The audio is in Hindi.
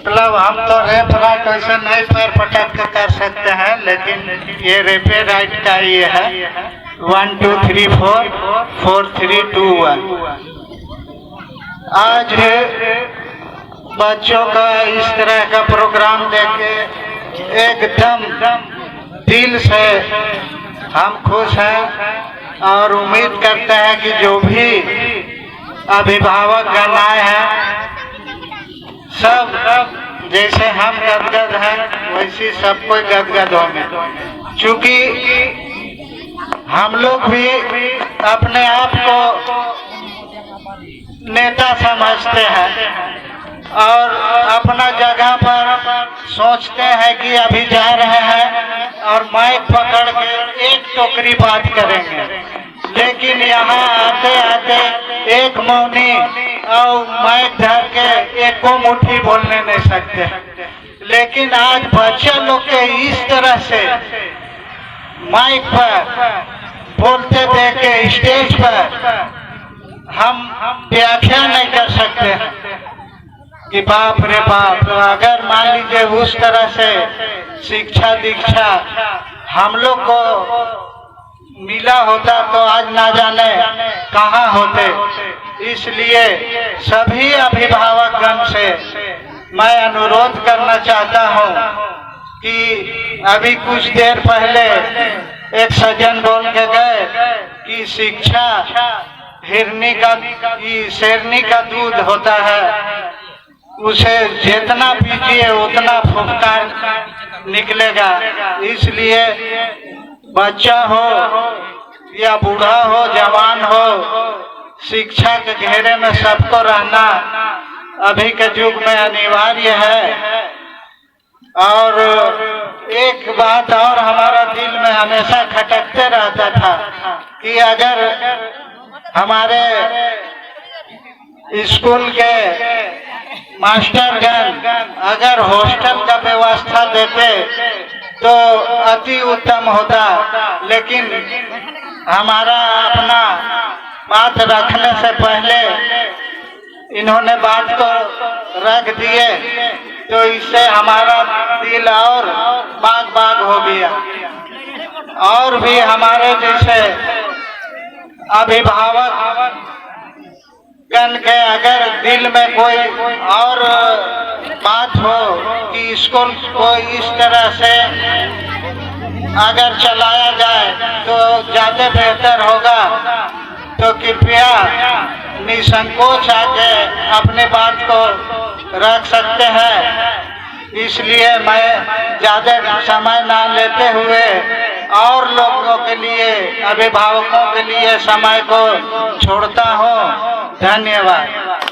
मतलब हम तो रेप राइट वैसे नहीं पैर पटक के कर सकते हैं, लेकिन ये रेपे राइट का ये है 1 2 3 4 4 3 2 1। आज बच्चों का इस तरह का प्रोग्राम देखे एकदम दिल से हम खुश हैं और उम्मीद करते हैं कि जो भी अभिभावक गण आए हैं सब जैसे हम गदगद हैं वैसी सब कोई गदगद होंगे, क्योंकि हम लोग भी अपने आप को नेता समझते हैं और अपना जगह पर सोचते हैं कि अभी जा रहे हैं और माइक पकड़ के एक टोकरी बात करेंगे, लेकिन यहाँ आते आते एक मौनी और माइक धर के एक को मुट्ठी बोलने नहीं सकते। लेकिन आज बच्चे लोग के इस तरह से माइक पर बोलते देख के स्टेज पर हम व्याख्या नहीं कर सकते कि बाप रे बाप। अगर मान लीजिए उस तरह से शिक्षा दीक्षा हम लोग को मिला होता तो आज ना जाने कहाँ होते। इसलिए सभी अभिभावकगण से मैं अनुरोध करना चाहता हूँ कि अभी कुछ देर पहले एक सज्जन बोल के गए कि शिक्षा हिरनी का शेरनी का दूध होता है, उसे जितना पीजिए उतना फुफकार निकलेगा। इसलिए बच्चा हो या बूढ़ा हो जवान हो, शिक्षा के घेरे में सबको रहना अभी के युग में अनिवार्य है। और एक बात और हमारा दिल में हमेशा खटकते रहता था कि अगर हमारे स्कूल के मास्टरगण अगर हॉस्टल का व्यवस्था देते तो अति उत्तम होता, लेकिन हमारा अपना बात रखने से पहले इन्होंने बात को रख दिए, तो इससे हमारा दिल और बाग बाग हो गया। और भी हमारे जैसे अभिभावक गण के अगर दिल में कोई और बात हो कि स्कूल को इस तरह से अगर चलाया जाए तो ज्यादा बेहतर होगा, तो कृपया निसंकोच आके अपने बात को रख सकते हैं। इसलिए मैं ज्यादा समय ना लेते हुए और लोगों के लिए अभिभावकों के लिए समय को छोड़ता हूँ। धन्यवाद।